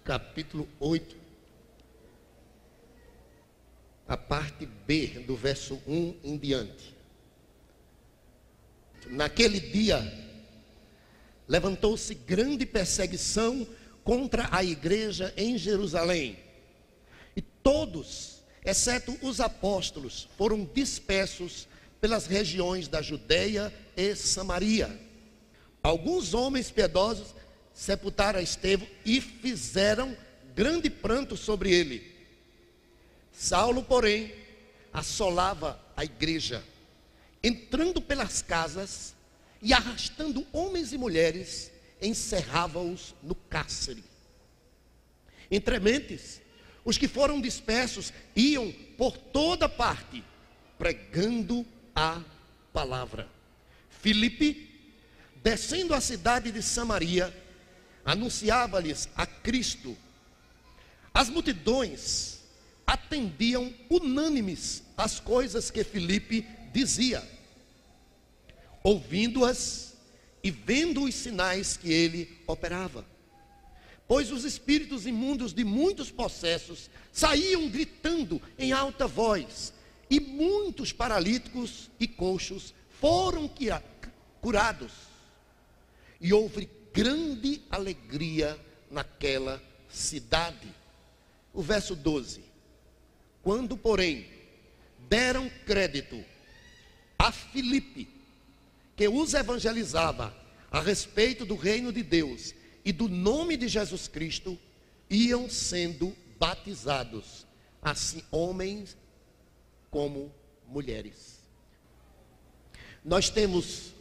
capítulo 8, a parte B, do verso 1 em diante. Naquele dia, levantou-se grande perseguição contra a igreja em Jerusalém. E todos, exceto os apóstolos, foram dispersos pelas regiões da Judeia e Samaria. Alguns homens piedosos sepultaram Estevão e fizeram grande pranto sobre ele. Saulo, porém, assolava a igreja, entrando pelas casas e arrastando homens e mulheres, encerrava-os no cárcere. Entre mentes, os que foram dispersos iam por toda parte, pregando a palavra. Filipe, descendo a cidade de Samaria, anunciava-lhes a Cristo. As multidões atendiam unânimes às coisas que Filipe dizia, ouvindo-as e vendo os sinais que ele operava. Pois os espíritos imundos de muitos possessos saíam gritando em alta voz, e muitos paralíticos e coxos foram curados. E houve grande alegria naquela cidade. O verso 12. Quando, porém, deram crédito a Filipe, que os evangelizava a respeito do reino de Deus e do nome de Jesus Cristo, iam sendo batizados, assim homens como mulheres. Nós temos,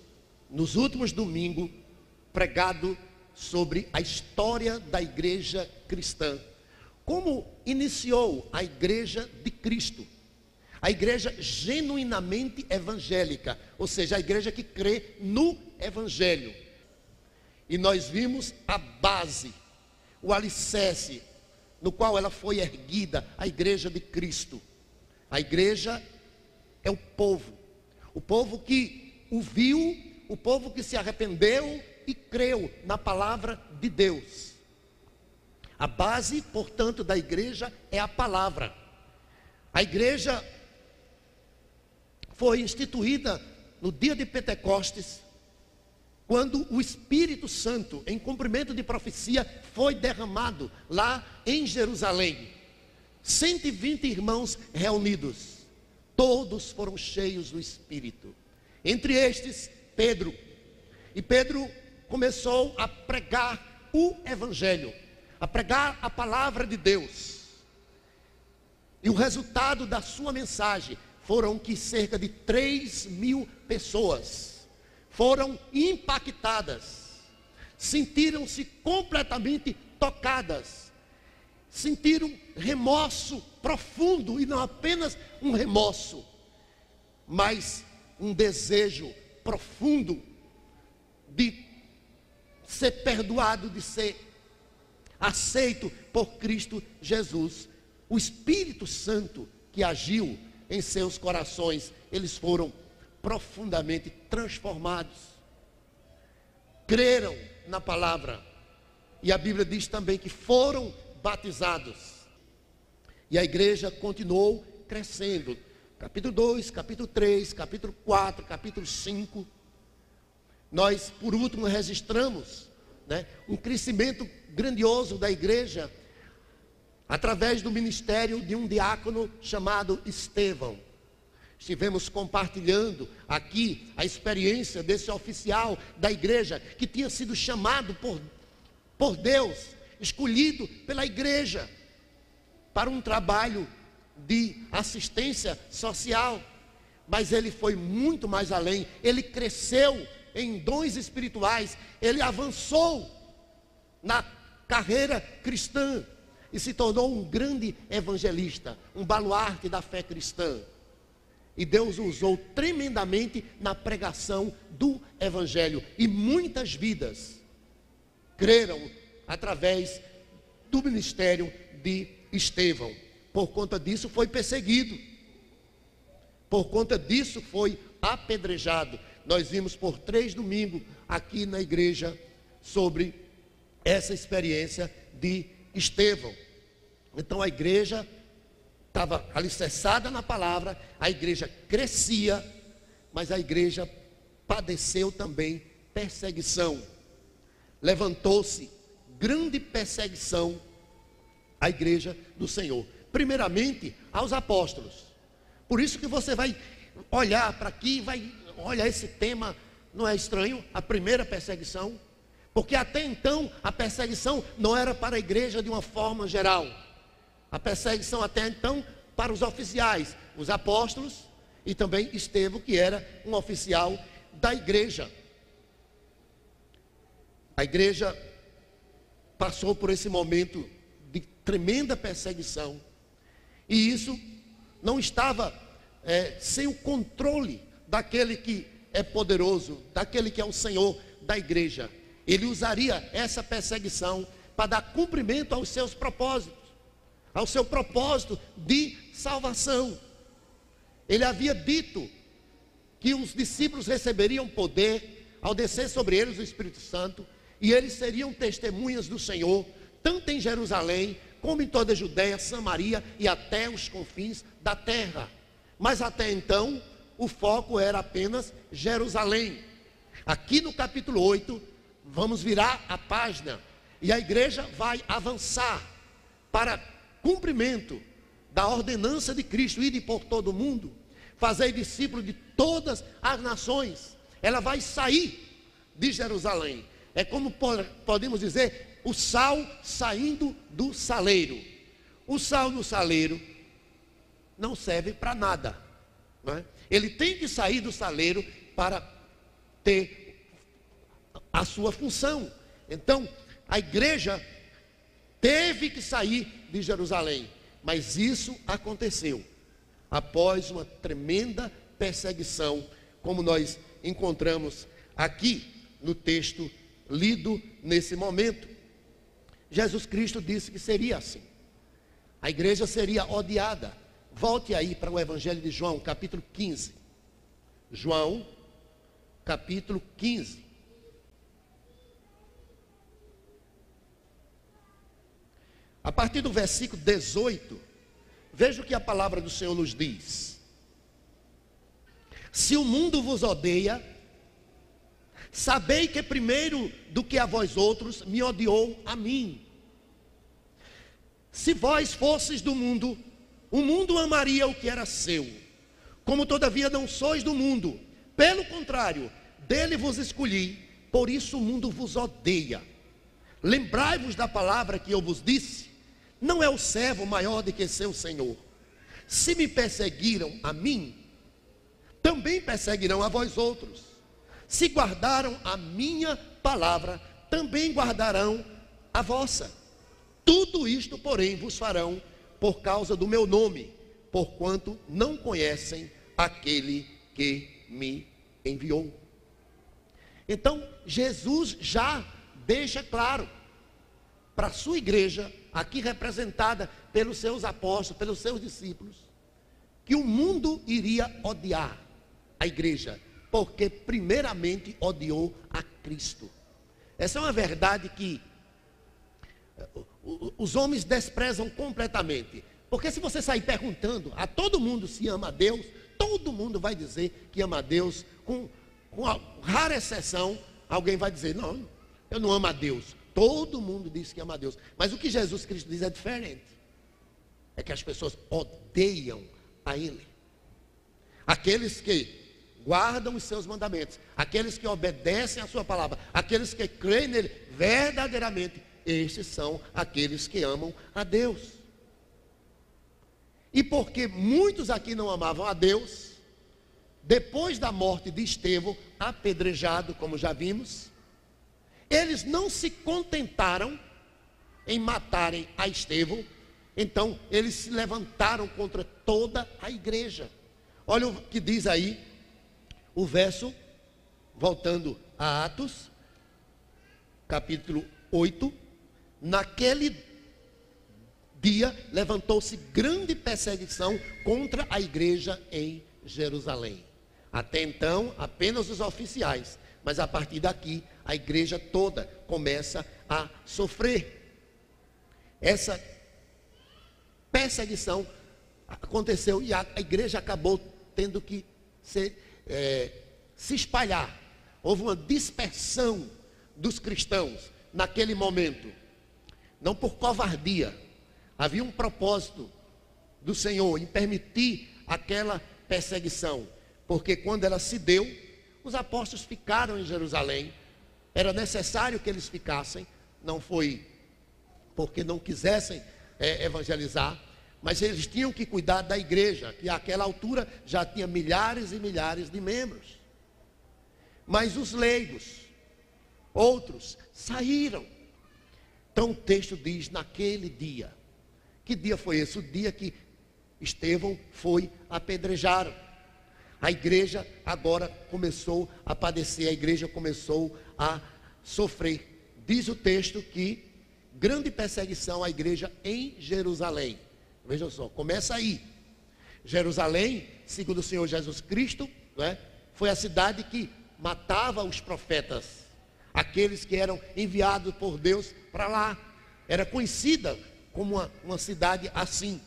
nos últimos domingos, pregado sobre a história da igreja cristã. Como iniciou a igreja de Cristo. A igreja genuinamente evangélica, ou seja, a igreja que crê no evangelho. E nós vimos a base, o alicerce no qual ela foi erguida, a igreja de Cristo. A igreja é o povo que o viu, o povo que se arrependeu e creu na palavra de Deus. A base, portanto, da igreja é a palavra. A igreja foi instituída no dia de Pentecostes, quando o Espírito Santo, em cumprimento de profecia, foi derramado lá em Jerusalém. 120 irmãos reunidos, todos foram cheios do Espírito. Entre estes, Pedro. E Pedro começou a pregar o Evangelho, a pregar a palavra de Deus. E o resultado da sua mensagem foram que cerca de 3.000 pessoas foram impactadas, sentiram-se completamente tocadas, sentiram remorso profundo, e não apenas um remorso, mas um desejo profundo de ser perdoado, de ser aceito por Cristo Jesus. O Espírito Santo que agiu em seus corações, eles foram profundamente transformados, creram na palavra, e a Bíblia diz também que foram batizados, e a igreja continuou crescendo. Capítulo 2, capítulo 3, capítulo 4, capítulo 5, nós por último registramos, um crescimento grandioso da igreja, através do ministério de um diácono chamado Estevão. Estivemos compartilhando aqui a experiência desse oficial da igreja, que tinha sido chamado por Deus, escolhido pela igreja, para um trabalho de assistência social. Mas ele foi muito mais além, ele cresceu em dons espirituais, ele avançou na carreira cristã, e se tornou um grande evangelista, um baluarte da fé cristã. E Deus o usou tremendamente na pregação do evangelho, e muitas vidas creram através do ministério de Estevão. Por conta disso foi perseguido, por conta disso foi apedrejado. Nós vimos por 3 domingos aqui na igreja sobre essa experiência de Estevão. Então a igreja estava alicerçada na palavra, a igreja crescia, mas a igreja padeceu também perseguição. Levantou-se grande perseguição à igreja do Senhor. Primeiramente, aos apóstolos. Por isso que você vai olhar para aqui, vai olhar esse tema, não é estranho? A primeira perseguição. Porque até então, a perseguição não era para a igreja de uma forma geral. A perseguição até então para os oficiais, os apóstolos e também Estevão, que era um oficial da igreja. A igreja passou por esse momento de tremenda perseguição. E isso não estava sem o controle daquele que é poderoso, daquele que é o Senhor da igreja. Ele usaria essa perseguição para dar cumprimento aos seus propósitos, ao seu propósito de salvação. Ele havia dito que os discípulos receberiam poder ao descer sobre eles o Espírito Santo, e eles seriam testemunhas do Senhor, tanto em Jerusalém, como em toda a Judéia, Samaria e até os confins da terra. Mas até então, o foco era apenas Jerusalém. Aqui no capítulo 8, vamos virar a página, e a igreja vai avançar para cumprimento da ordenança de Cristo, ide por todo o mundo, fazer discípulos de todas as nações. Ela vai sair de Jerusalém. É como podemos dizer, o sal saindo do saleiro. O sal do saleiro não serve para nada, não é? Ele tem que sair do saleiro para ter a sua função. Então, a igreja teve que sair de Jerusalém, mas isso aconteceu após uma tremenda perseguição, como nós encontramos aqui no texto lido nesse momento. Jesus Cristo disse que seria assim. A igreja seria odiada. Volte aí para o Evangelho de João, capítulo 15. João, capítulo 15. A partir do versículo 18, veja o que a palavra do Senhor nos diz. Se o mundo vos odeia, sabei que primeiro do que a vós outros, me odiou a mim. Se vós fosseis do mundo, o mundo amaria o que era seu. Como todavia não sois do mundo, pelo contrário, dele vos escolhi, por isso o mundo vos odeia. Lembrai-vos da palavra que eu vos disse, não é o servo maior do que seu senhor. Se me perseguiram a mim, também perseguirão a vós outros. Se guardaram a minha palavra, também guardarão a vossa. Tudo isto, porém, vos farão por causa do meu nome, porquanto não conhecem aquele que me enviou. Então, Jesus já deixa claro para a sua igreja, aqui representada pelos seus apóstolos, pelos seus discípulos, que o mundo iria odiar a igreja, porque primeiramente odiou a Cristo. Essa é uma verdade que os homens desprezam completamente. Porque se você sair perguntando a todo mundo se ama a Deus, todo mundo vai dizer que ama a Deus. Com a rara exceção, alguém vai dizer, não, eu não amo a Deus. Todo mundo diz que ama a Deus. Mas o que Jesus Cristo diz é diferente. É que as pessoas odeiam a Ele. Aqueles que guardam os seus mandamentos, aqueles que obedecem a sua palavra, aqueles que creem nele verdadeiramente, estes são aqueles que amam a Deus. E porque muitos aqui não amavam a Deus, depois da morte de Estevão, apedrejado, como já vimos, eles não se contentaram em matarem a Estevão, então eles se levantaram contra toda a igreja. Olha o que diz aí o verso, voltando a Atos, capítulo 8. Naquele dia levantou-se grande perseguição contra a igreja em Jerusalém. Até então, apenas os oficiais, mas a partir daqui, a igreja toda começa a sofrer. essa perseguição aconteceu e a igreja acabou tendo que se espalhar. Houve uma dispersão dos cristãos naquele momento, não por covardia. Havia um propósito do Senhor em permitir aquela perseguição, porque quando ela se deu, os apóstolos ficaram em Jerusalém. Era necessário que eles ficassem, não foi porque não quisessem evangelizar, mas eles tinham que cuidar da igreja, que àquela altura já tinha milhares e milhares de membros. Mas os leigos, outros, saíram. Então o texto diz, naquele dia. Que dia foi esse? O dia que Estevão foi apedrejado. A igreja agora começou a padecer, a igreja começou a sofrer. Diz o texto que grande perseguição à igreja em Jerusalém. Vejam só, começa aí. Jerusalém, segundo o Senhor Jesus Cristo, foi a cidade que matava os profetas, aqueles que eram enviados por Deus para lá. Era conhecida como uma cidade assim,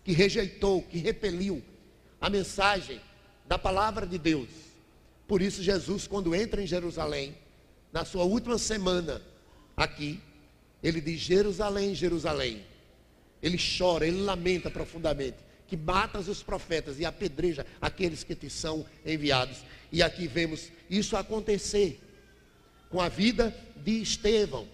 que rejeitou, que repeliu a mensagem da palavra de Deus. Por isso Jesus, quando entra em Jerusalém, na sua última semana aqui, ele diz: Jerusalém, Jerusalém. Ele chora, ele lamenta profundamente, que matas os profetas e apedreja aqueles que te são enviados. E aqui vemos isso acontecer com a vida de Estevão.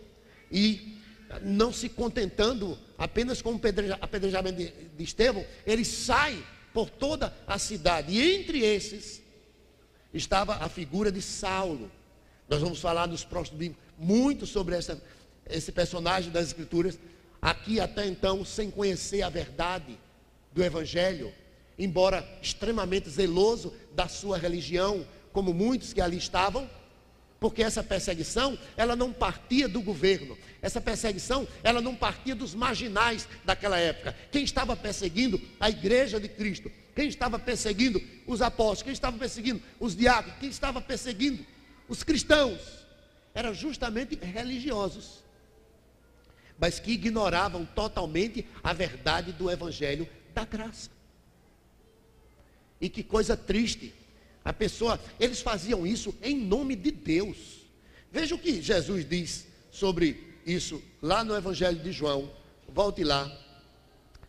E não se contentando apenas com o apedrejamento de Estevão, ele sai por toda a cidade. E entre esses estava a figura de Saulo. Nós vamos falar nos próximos domingos muito sobre esse personagem das Escrituras. Aqui até então, sem conhecer a verdade do Evangelho, embora extremamente zeloso da sua religião, como muitos que ali estavam, porque essa perseguição, ela não partia do governo, essa perseguição, ela não partia dos marginais daquela época. Quem estava perseguindo a igreja de Cristo, quem estava perseguindo os apóstolos, quem estava perseguindo os diáconos, quem estava perseguindo os cristãos, eram justamente religiosos, mas que ignoravam totalmente a verdade do Evangelho da graça. E que coisa triste, eles faziam isso em nome de Deus. Veja o que Jesus diz sobre isso lá no Evangelho de João. Volte lá,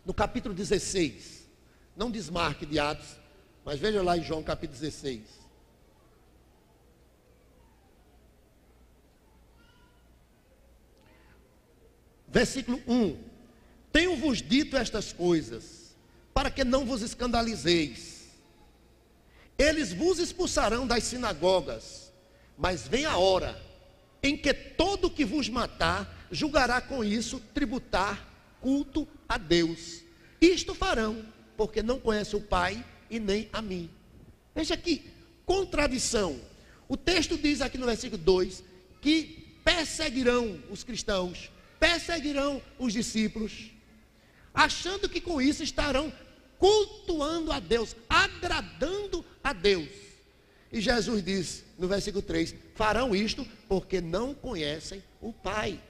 no capítulo 16. Não desmarque de Atos, mas veja lá em João capítulo 16. Versículo 1: Tenho-vos dito estas coisas, para que não vos escandalizeis. Eles vos expulsarão das sinagogas, mas vem a hora em que todo que vos matar julgará com isso tributar culto a Deus. Isto farão, porque não conhecem o Pai e nem a mim. Veja aqui, contradição. O texto diz aqui no versículo 2 que perseguirão os cristãos, perseguirão os discípulos, achando que com isso estarão cultuando a Deus, agradando a Deus. E Jesus diz no versículo 3: farão isto porque não conhecem o Pai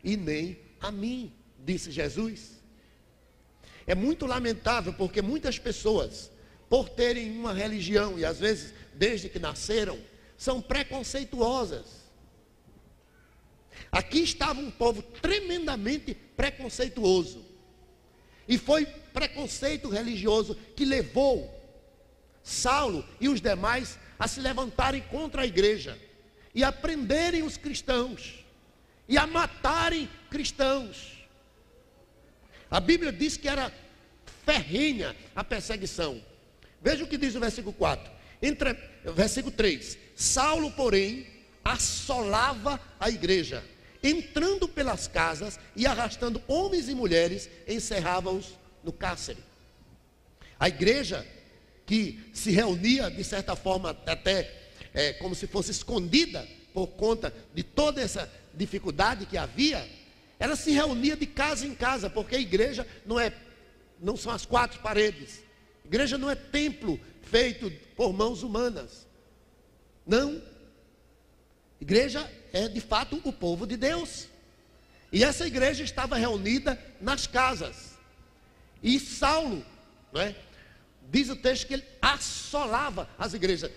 e nem a mim, disse Jesus. É muito lamentável, porque muitas pessoas, por terem uma religião, e às vezes desde que nasceram, são preconceituosas. Aqui estava um povo tremendamente preconceituoso, e foi preconceito religioso que levou Saulo e os demais a se levantarem contra a igreja e a prenderem os cristãos e a matarem cristãos. A Bíblia diz que era ferrenha a perseguição. Veja o que diz o versículo 4. Versículo 3: Saulo, porém, assolava a igreja, entrando pelas casas e arrastando homens e mulheres, encerrava-os no cárcere. A igreja, que se reunia de certa forma até como se fosse escondida por conta de toda essa dificuldade que havia, ela se reunia de casa em casa, porque a igreja não são as quatro paredes. A igreja não é templo feito por mãos humanas. Não. A igreja é de fato o povo de Deus. E essa igreja estava reunida nas casas. E Saulo, não é? Diz o texto que ele assolava as igrejas.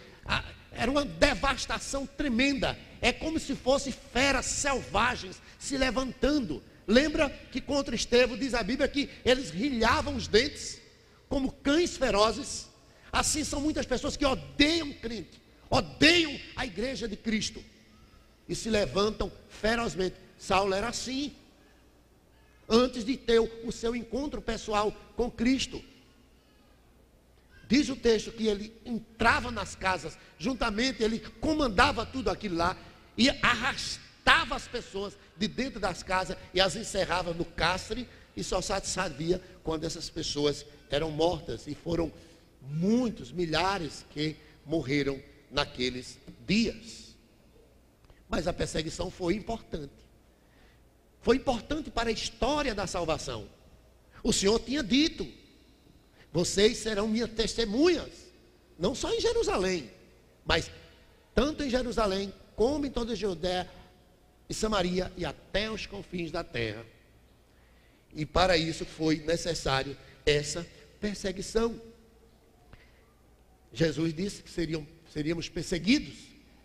Era uma devastação tremenda. É como se fossem feras selvagens se levantando. Lembra que contra Estevão diz a Bíblia que eles rilhavam os dentes como cães ferozes? Assim são muitas pessoas que odeiam crente, odeiam a igreja de Cristo e se levantam ferozmente. Saulo era assim, antes de ter o seu encontro pessoal com Cristo. Diz o texto que ele entrava nas casas, juntamente ele comandava tudo aquilo lá, e arrastava as pessoas de dentro das casas e as encerrava no cárcere, e só sabia quando essas pessoas eram mortas, e foram muitos, milhares que morreram naqueles dias. Mas a perseguição foi importante. Foi importante para a história da salvação. O Senhor tinha dito: vocês serão minhas testemunhas, não só em Jerusalém, mas tanto em Jerusalém, como em toda a Judéia e Samaria e até os confins da terra. E para isso foi necessário essa perseguição. Jesus disse que seríamos perseguidos.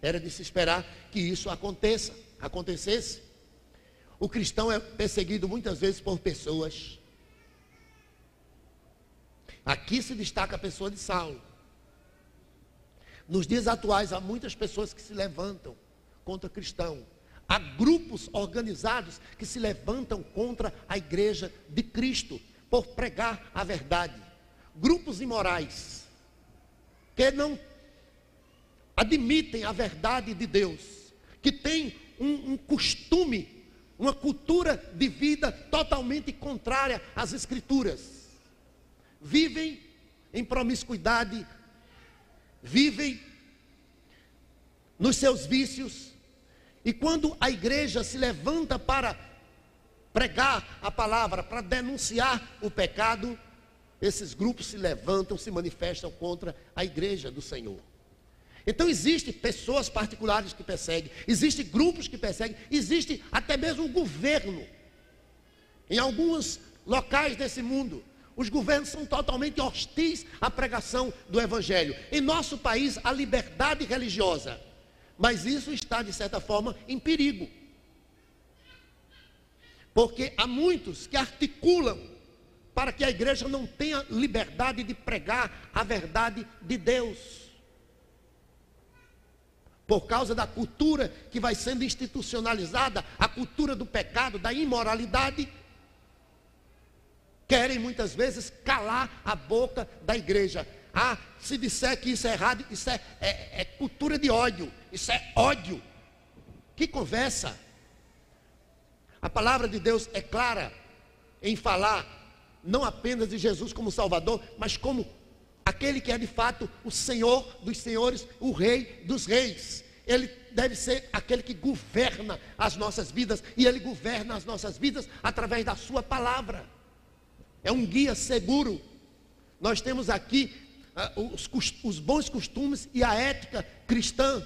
Era de se esperar que isso acontecesse. O cristão é perseguido muitas vezes por pessoas. Aqui se destaca a pessoa de Saulo. Nos dias atuais há muitas pessoas que se levantam contra cristão. Há grupos organizados que se levantam contra a igreja de Cristo por pregar a verdade. Grupos imorais que não admitem a verdade de Deus, que têm um costume, uma cultura de vida totalmente contrária às Escrituras. Vivem em promiscuidade, vivem nos seus vícios, e quando a igreja se levanta para pregar a palavra, para denunciar o pecado, esses grupos se levantam, se manifestam contra a igreja do Senhor. Então existem pessoas particulares que perseguem, existem grupos que perseguem, existe até mesmo o governo. Em alguns locais desse mundo, os governos são totalmente hostis à pregação do Evangelho. Em nosso país, há liberdade religiosa, mas isso está, de certa forma, em perigo. Porque há muitos que articulam para que a igreja não tenha liberdade de pregar a verdade de Deus. Por causa da cultura que vai sendo institucionalizada, a cultura do pecado, da imoralidade, querem muitas vezes calar a boca da igreja. Ah, se disser que isso é errado, isso é cultura de ódio, isso é ódio. Que conversa! A palavra de Deus é clara em falar não apenas de Jesus como Salvador, mas como aquele que é de fato o Senhor dos senhores, o Rei dos reis. Ele deve ser aquele que governa as nossas vidas, e Ele governa as nossas vidas através da sua palavra. É um guia seguro. Nós temos aqui os bons costumes e a ética cristã.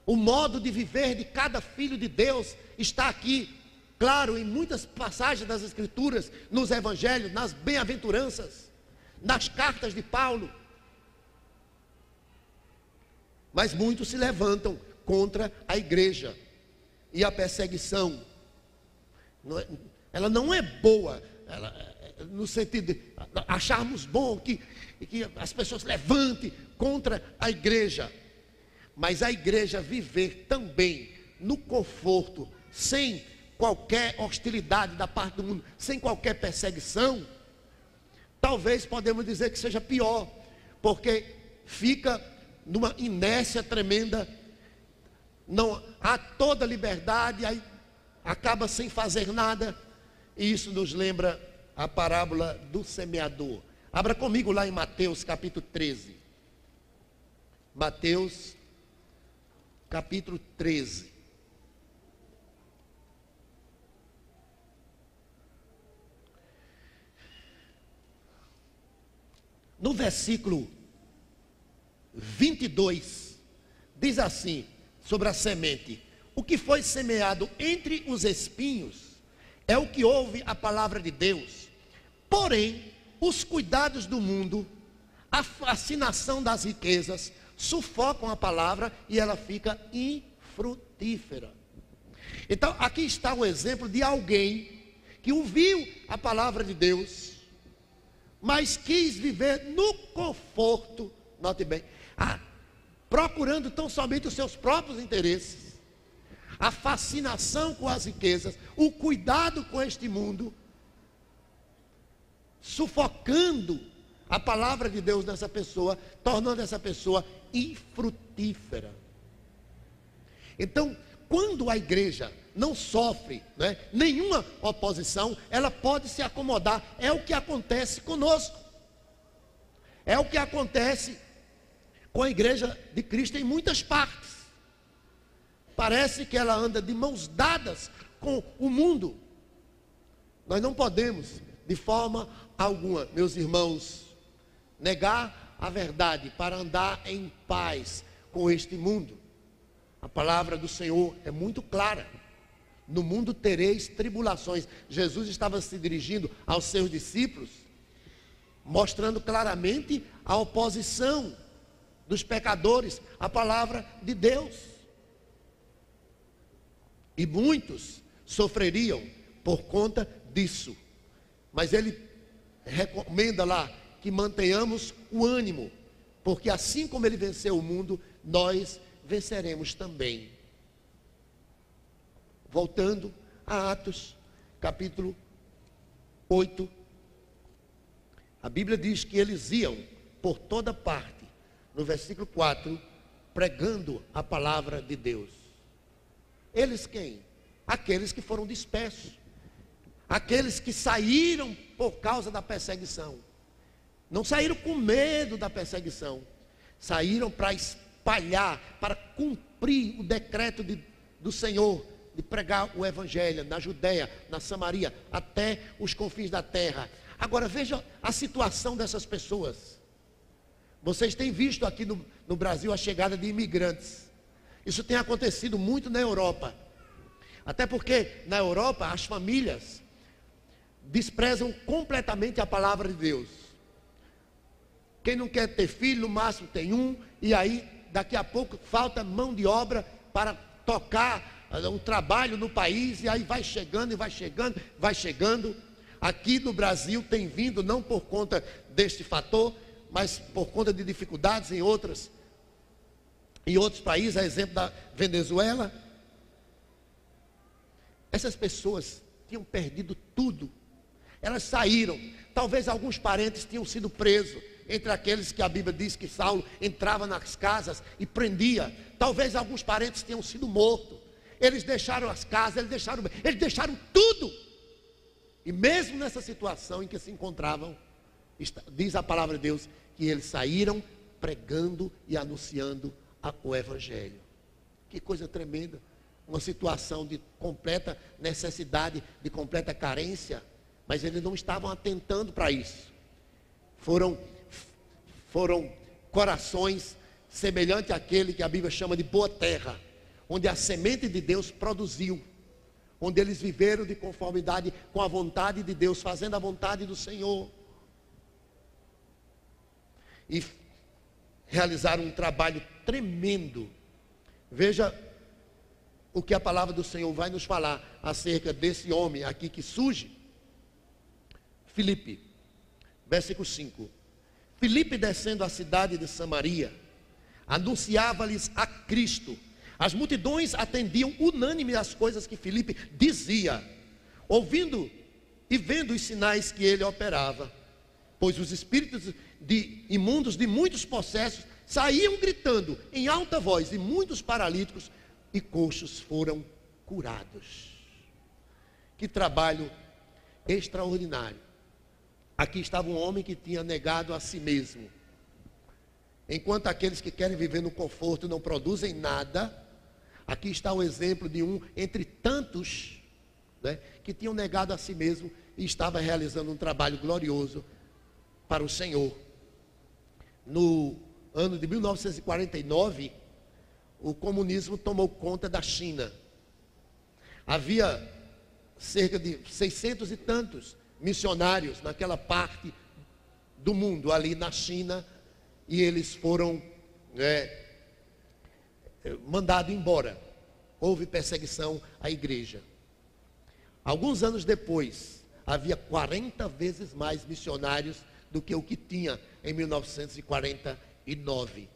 O modo de viver de cada filho de Deus está aqui, claro, em muitas passagens das Escrituras, nos Evangelhos, nas bem-aventuranças, nas cartas de Paulo. Mas muitos se levantam contra a igreja. E a perseguição, ela não é boa, no sentido de acharmos bom que as pessoas se levantem contra a igreja. Mas a igreja viver também no conforto, sem qualquer hostilidade da parte do mundo, sem qualquer perseguição, talvez podemos dizer que seja pior, porque fica numa inércia tremenda, não há toda liberdade, aí acaba sem fazer nada. E isso nos lembra a parábola do semeador. Abra comigo lá em Mateus capítulo 13. Mateus capítulo 13. No versículo 22, diz assim, sobre a semente: o que foi semeado entre os espinhos é o que ouve a palavra de Deus. Porém, os cuidados do mundo, a fascinação das riquezas, sufocam a palavra e ela fica infrutífera. Então, aqui está o exemplo de alguém que ouviu a palavra de Deus, mas quis viver no conforto, note bem, procurando tão somente os seus próprios interesses, a fascinação com as riquezas, o cuidado com este mundo, sufocando a palavra de Deus nessa pessoa, tornando essa pessoa infrutífera. Então, quando a igreja não sofre, né, nenhuma oposição, ela pode se acomodar. É o que acontece conosco. É o que acontece com a igreja de Cristo em muitas partes. Parece que ela anda de mãos dadas com o mundo. Nós não podemos, de forma alguma, meus irmãos, negar a verdade para andar em paz com este mundo. A palavra do Senhor é muito clara. No mundo tereis tribulações. Jesus estava se dirigindo aos seus discípulos, mostrando claramente a oposição dos pecadores à palavra de Deus. E muitos sofreriam por conta disso. Mas ele recomenda lá que mantenhamos o ânimo, porque assim como ele venceu o mundo, nós venceremos também. Voltando a Atos, capítulo 8. A Bíblia diz que eles iam por toda parte, no versículo 4, pregando a palavra de Deus. Eles quem? Aqueles que foram dispersos. Aqueles que saíram por causa da perseguição. Não saíram com medo da perseguição. Saíram para espalhar, para cumprir o decreto do Senhor, de pregar o Evangelho na Judeia, na Samaria, até os confins da terra. Agora veja a situação dessas pessoas. Vocês têm visto aqui no Brasil a chegada de imigrantes. Isso tem acontecido muito na Europa. Até porque na Europa as famílias desprezam completamente a palavra de Deus. Quem não quer ter filho, no máximo tem um, e aí daqui a pouco falta mão de obra para tocar um trabalho no país, e aí vai chegando e vai chegando, vai chegando. Aqui no Brasil tem vindo não por conta deste fator, mas por conta de dificuldades em outros países, a exemplo da Venezuela. Essas pessoas tinham perdido tudo. Elas saíram. Talvez alguns parentes tinham sido presos, entre aqueles que a Bíblia diz que Saulo entrava nas casas e prendia. Talvez alguns parentes tenham sido mortos. Eles deixaram as casas, eles deixaram tudo. E mesmo nessa situação em que se encontravam, diz a palavra de Deus, que eles saíram pregando e anunciando o Evangelho. Que coisa tremenda. Uma situação de completa necessidade, de completa carência. Mas eles não estavam atentando para isso. Foram corações semelhantes àquele que a Bíblia chama de boa terra, onde a semente de Deus produziu, onde eles viveram de conformidade com a vontade de Deus, fazendo a vontade do Senhor, e realizaram um trabalho tremendo. Veja o que a palavra do Senhor vai nos falar acerca desse homem aqui que surge. Filipe, versículo 5. Filipe, descendo à cidade de Samaria, anunciava-lhes a Cristo. As multidões atendiam unânime às coisas que Filipe dizia, ouvindo e vendo os sinais que ele operava, pois os espíritos imundos de muitos possessos saíam gritando em alta voz, e muitos paralíticos e coxos foram curados. Que trabalho extraordinário. Aqui estava um homem que tinha negado a si mesmo. Enquanto aqueles que querem viver no conforto não produzem nada, aqui está o exemplo de um entre tantos, né, que tinham negado a si mesmo e estava realizando um trabalho glorioso para o Senhor. No ano de 1949, o comunismo tomou conta da China. Havia cerca de 600 e tantos missionários naquela parte do mundo, ali na China, e eles foram mandados embora. Houve perseguição à igreja. Alguns anos depois, havia 40 vezes mais missionários do que o que tinha em 1949.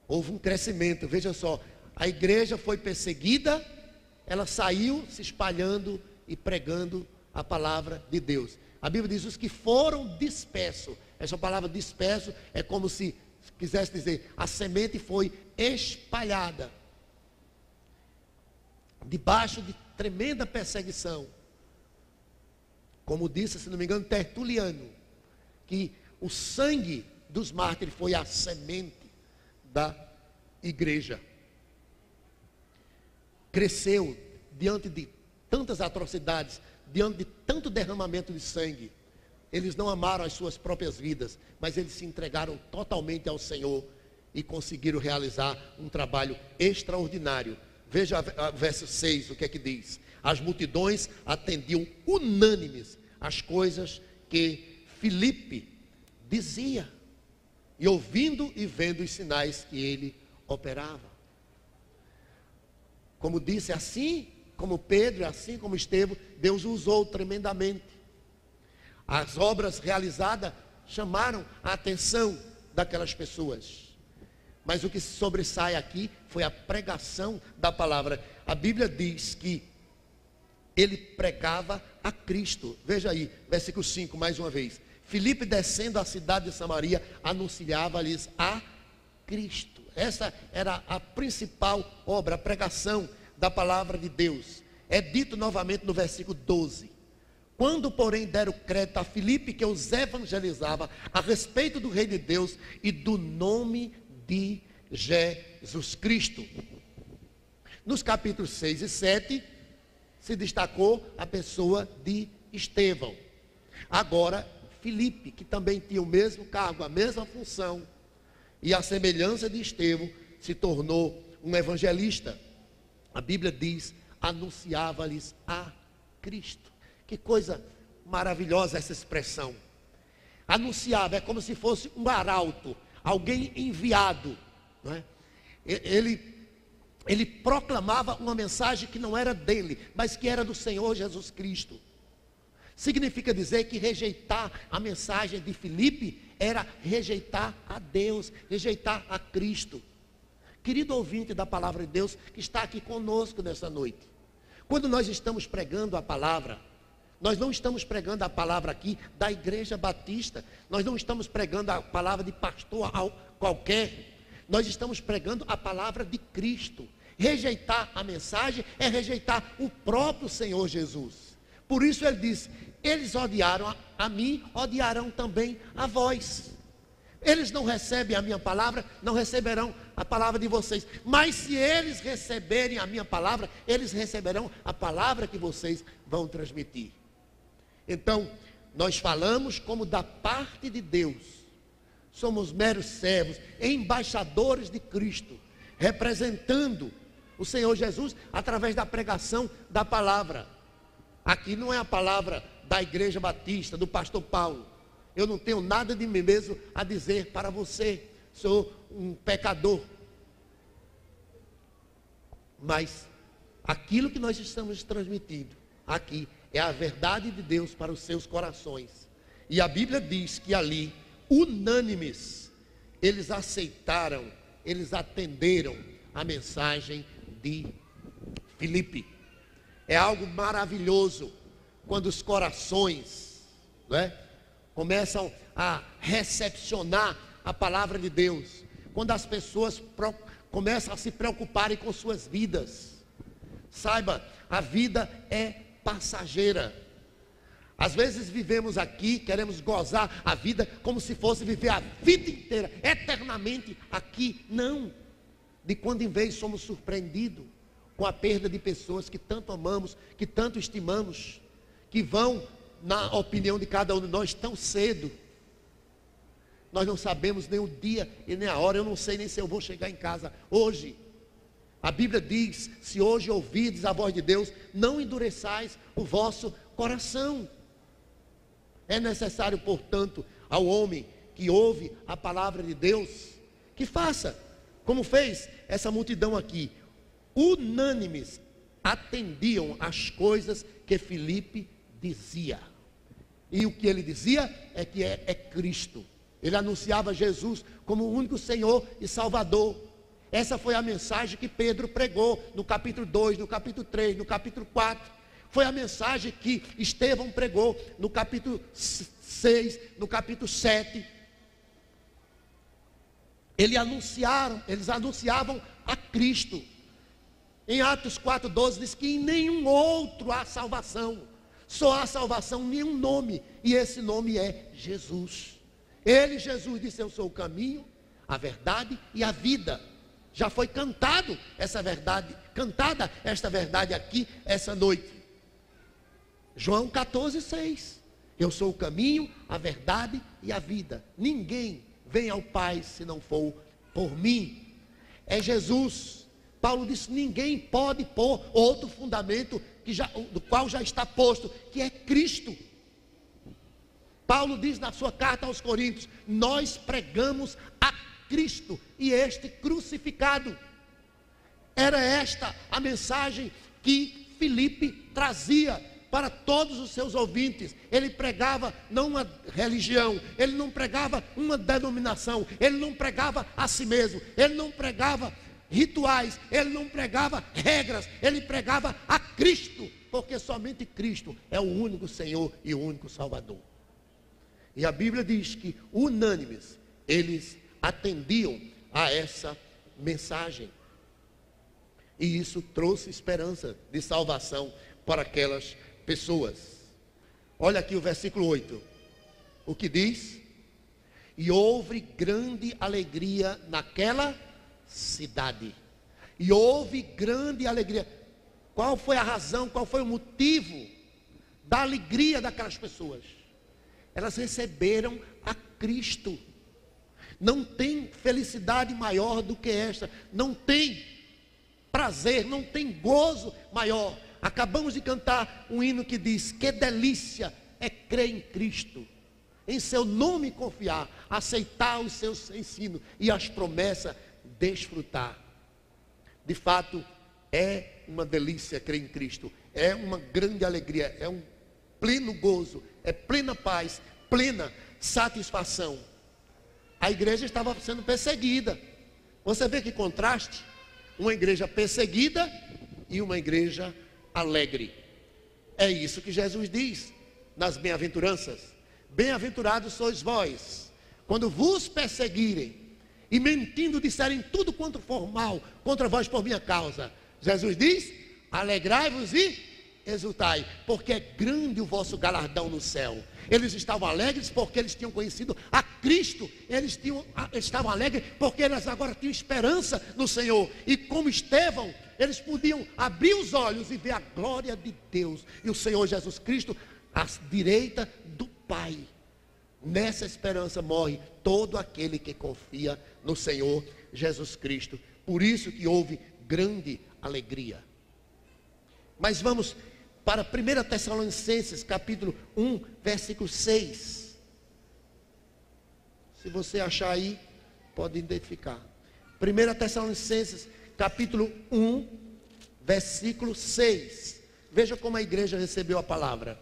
Houve um crescimento, veja só, a igreja foi perseguida, ela saiu se espalhando e pregando a palavra de Deus. A Bíblia diz, os que foram dispersos, essa palavra disperso é como se quisesse dizer, a semente foi espalhada, debaixo de tremenda perseguição. Como disse, se não me engano, Tertuliano, que o sangue dos mártires foi a semente da igreja. Cresceu diante de tantas atrocidades, diante de tanto derramamento de sangue. Eles não amaram as suas próprias vidas, mas eles se entregaram totalmente ao Senhor e conseguiram realizar um trabalho extraordinário. Veja o verso 6, o que é que diz? As multidões atendiam unânimes as coisas que Filipe dizia, e ouvindo e vendo os sinais que ele operava. Como disse, assim como Pedro, assim como Estevão, Deus usou tremendamente. As obras realizadas chamaram a atenção daquelas pessoas. Mas o que se sobressai aqui foi a pregação da palavra. A Bíblia diz que ele pregava a Cristo. Veja aí, versículo 5, mais uma vez. Filipe, descendo à cidade de Samaria, anunciava-lhes a Cristo. Essa era a principal obra, a pregação da palavra de Deus. É dito novamente no versículo 12. Quando, porém, deram crédito a Filipe, que os evangelizava a respeito do reino de Deus e do nome de Jesus Cristo. Nos capítulos 6 e 7, se destacou a pessoa de Estevão. Agora, Filipe, que também tinha o mesmo cargo, a mesma função, e a semelhança de Estevão, se tornou um evangelista. A Bíblia diz, anunciava-lhes a Cristo. Que coisa maravilhosa essa expressão. Anunciava, é como se fosse um arauto, alguém enviado, não é? Ele proclamava uma mensagem que não era dele, mas que era do Senhor Jesus Cristo. Significa dizer que rejeitar a mensagem de Filipe era rejeitar a Deus, rejeitar a Cristo. Querido ouvinte da palavra de Deus que está aqui conosco nessa noite, quando nós estamos pregando a palavra, nós não estamos pregando a palavra aqui da Igreja Batista, nós não estamos pregando a palavra de pastor qualquer, nós estamos pregando a palavra de Cristo. Rejeitar a mensagem é rejeitar o próprio Senhor Jesus. Por isso ele diz, eles odiaram a mim, odiarão também a vós. Eles não recebem a minha palavra, não receberão a palavra de vocês. Mas se eles receberem a minha palavra, eles receberão a palavra que vocês vão transmitir. Então, nós falamos como da parte de Deus. Somos meros servos, embaixadores de Cristo, representando o Senhor Jesus através da pregação da palavra. Aqui não é a palavra da Igreja Batista, do pastor Paulo. Eu não tenho nada de mim mesmo a dizer para você. Sou um pecador. Mas aquilo que nós estamos transmitindo aqui é a verdade de Deus para os seus corações. E a Bíblia diz que ali, unânimes, eles aceitaram, eles atenderam a mensagem de Filipe. É algo maravilhoso quando os corações, começam a recepcionar a palavra de Deus. Quando as pessoas começam a se preocuparem com suas vidas. Saiba, a vida é passageira. Às vezes vivemos aqui, queremos gozar a vida como se fosse viver a vida inteira, eternamente aqui. Não. De quando em vez somos surpreendidos com a perda de pessoas que tanto amamos, que tanto estimamos, que vão, na opinião de cada um de nós, tão cedo. Nós não sabemos nem o dia e nem a hora. Eu não sei nem se eu vou chegar em casa hoje. A Bíblia diz: se hoje ouvides a voz de Deus, não endureçais o vosso coração. É necessário, portanto, ao homem que ouve a palavra de Deus, que faça, como fez essa multidão aqui, unânimes, atendiam às coisas que Filipe dizia. E o que ele dizia é que é Cristo. Ele anunciava Jesus como o único Senhor e Salvador. Essa foi a mensagem que Pedro pregou no capítulo 2, no capítulo 3, no capítulo 4. Foi a mensagem que Estevão pregou no capítulo 6, no capítulo 7. Eles anunciavam a Cristo. Em Atos 4,12 diz que em nenhum outro há salvação. Só há salvação em um nome, e esse nome é Jesus. Ele, Jesus, disse: eu sou o caminho, a verdade e a vida. Já foi cantada esta verdade aqui, essa noite. João 14,6. Eu sou o caminho, a verdade e a vida. Ninguém vem ao Pai se não for por mim. É Jesus. Paulo disse: ninguém pode pôr outro fundamento do qual já está posto, que é Cristo. Paulo diz na sua carta aos Coríntios: nós pregamos a Cristo e este crucificado. Era esta a mensagem que Filipe trazia para todos os seus ouvintes. Ele pregava não uma religião, ele não pregava uma denominação, ele não pregava a si mesmo, ele não pregava rituais, ele não pregava regras, ele pregava a Cristo, porque somente Cristo é o único Senhor e o único Salvador. E a Bíblia diz que unânimes eles atendiam a essa mensagem, e isso trouxe esperança de salvação para aquelas pessoas. Olha aqui o versículo 8, o que diz: e houve grande alegria naquela cidade. E houve grande alegria. Qual foi a razão, qual foi o motivo da alegria daquelas pessoas? Elas receberam a Cristo. Não tem felicidade maior do que esta, não tem prazer, não tem gozo maior. Acabamos de cantar um hino que diz: que delícia é crer em Cristo, em seu nome confiar, aceitar os seus ensinos e as promessas desfrutar. De fato, é uma delícia crer em Cristo, é uma grande alegria, é um pleno gozo, é plena paz, plena satisfação. A igreja estava sendo perseguida. Você vê que contraste? Uma igreja perseguida e uma igreja alegre. É isso que Jesus diz nas bem-aventuranças: bem-aventurados sois vós, quando vos perseguirem e mentindo disserem tudo quanto for mal contra vós por minha causa. Jesus diz: alegrai-vos e exultai, porque é grande o vosso galardão no céu. Eles estavam alegres porque eles tinham conhecido a Cristo. Eles estavam alegres porque eles agora tinham esperança no Senhor. E como Estevão, eles podiam abrir os olhos e ver a glória de Deus e o Senhor Jesus Cristo à direita do Pai. Nessa esperança morre todo aquele que confia no Senhor Jesus Cristo. Por isso que houve grande alegria. Mas vamos para 1 Tessalonicenses capítulo 1, versículo 6. Se você achar aí, pode identificar. 1 Tessalonicenses capítulo 1, versículo 6. Veja como a igreja recebeu a palavra.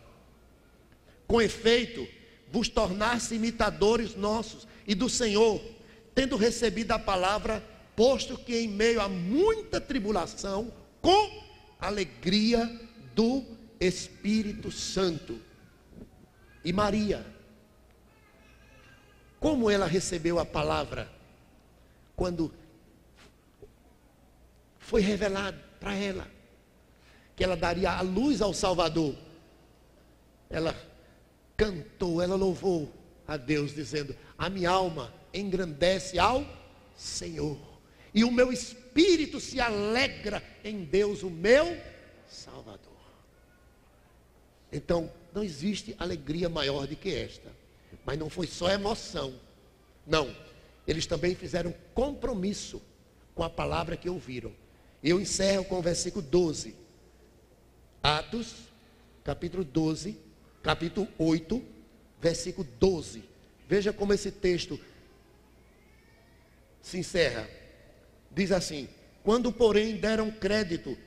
Com efeito, vos tornaste imitadores nossos e do Senhor, tendo recebido a palavra, posto que em meio a muita tribulação, com alegria do Espírito Santo. E Maria, como ela recebeu a palavra? Quando foi revelado para ela que ela daria a luz ao Salvador, ela cantou, ela louvou a Deus, dizendo: a minha alma engrandece ao Senhor, e o meu espírito se alegra em Deus, o meu Salvador. Então, não existe alegria maior do que esta. Mas não foi só emoção, não. Eles também fizeram compromisso com a palavra que ouviram. E eu encerro com o versículo 12. Atos, capítulo 12, capítulo 8, versículo 12. Veja como esse texto se encerra. Diz assim: quando, porém, deram crédito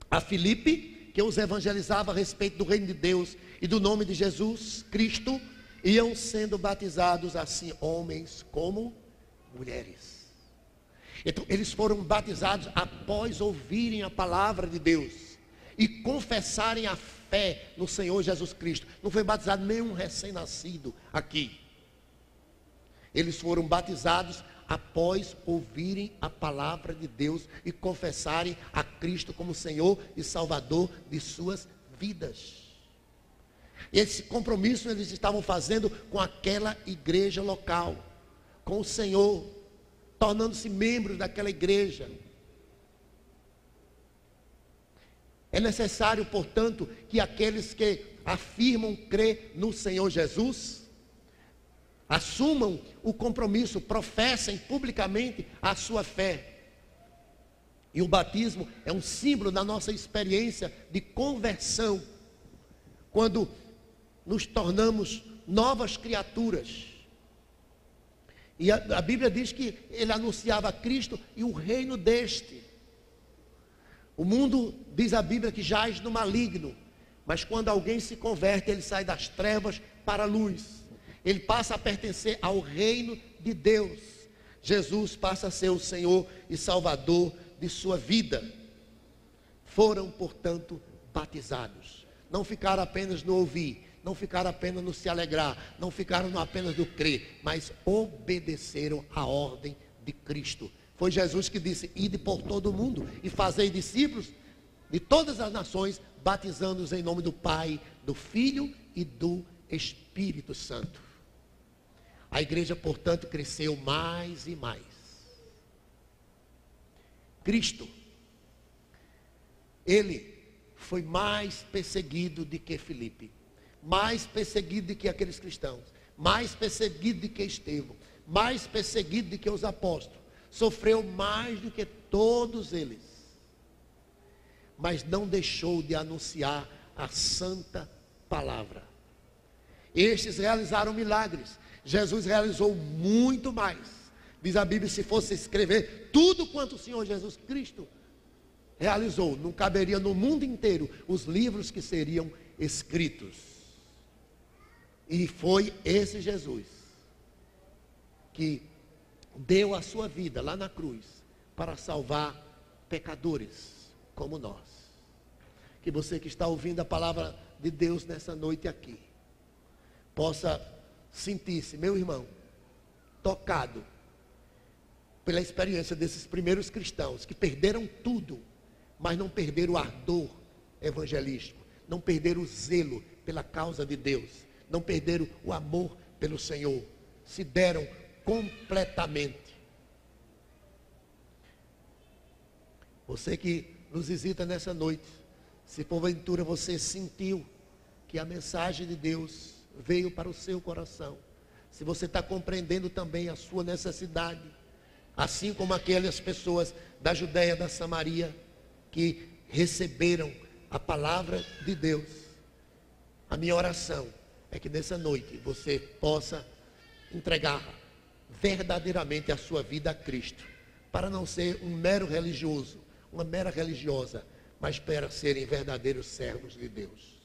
a Filipe, que os evangelizava a respeito do reino de Deus e do nome de Jesus Cristo, iam sendo batizados assim homens como mulheres. Então eles foram batizados após ouvirem a palavra de Deus e confessarem a fé no Senhor Jesus Cristo. Não foi batizado nenhum recém-nascido aqui. Eles foram batizados após ouvirem a palavra de Deus e confessarem a Cristo como Senhor e Salvador de suas vidas. Esse compromisso eles estavam fazendo com aquela igreja local, com o Senhor, tornando-se membros daquela igreja. É necessário, portanto, que aqueles que afirmam crer no Senhor Jesus assumam o compromisso, professem publicamente a sua fé. E o batismo é um símbolo da nossa experiência de conversão, quando nos tornamos novas criaturas. E a Bíblia diz que ele anunciava Cristo e o reino deste. O mundo, diz a Bíblia, que jaz no maligno, mas quando alguém se converte, ele sai das trevas para a luz. Ele passa a pertencer ao reino de Deus. Jesus passa a ser o Senhor e Salvador de sua vida. Foram, portanto, batizados. Não ficaram apenas no ouvir, não ficaram apenas no se alegrar, não ficaram apenas no crer, mas obedeceram a ordem de Cristo. Foi Jesus que disse: ide por todo o mundo e fazei discípulos de todas as nações, batizando-os em nome do Pai, do Filho e do Espírito Santo. A igreja, portanto, cresceu mais e mais. Cristo, ele foi mais perseguido do que Filipe, mais perseguido do que aqueles cristãos, mais perseguido do que Estevão, mais perseguido do que os apóstolos, sofreu mais do que todos eles, mas não deixou de anunciar a santa palavra. Estes realizaram milagres. Jesus realizou muito mais. Diz a Bíblia, se fosse escrever tudo quanto o Senhor Jesus Cristo realizou, não caberia no mundo inteiro os livros que seriam escritos. E foi esse Jesus que deu a sua vida lá na cruz para salvar pecadores como nós. Que você que está ouvindo a palavra de Deus nessa noite aqui possa sentir-se, meu irmão, tocado pela experiência desses primeiros cristãos que perderam tudo, mas não perderam o ardor evangelístico, não perderam o zelo pela causa de Deus, não perderam o amor pelo Senhor, se deram completamente. Você que nos visita nessa noite, se porventura você sentiu que a mensagem de Deus veio para o seu coração, se você está compreendendo também a sua necessidade, assim como aquelas pessoas da Judéia, da Samaria, que receberam a palavra de Deus, a minha oração é que nessa noite você possa entregar verdadeiramente a sua vida a Cristo, para não ser um mero religioso, uma mera religiosa, mas para serem verdadeiros servos de Deus.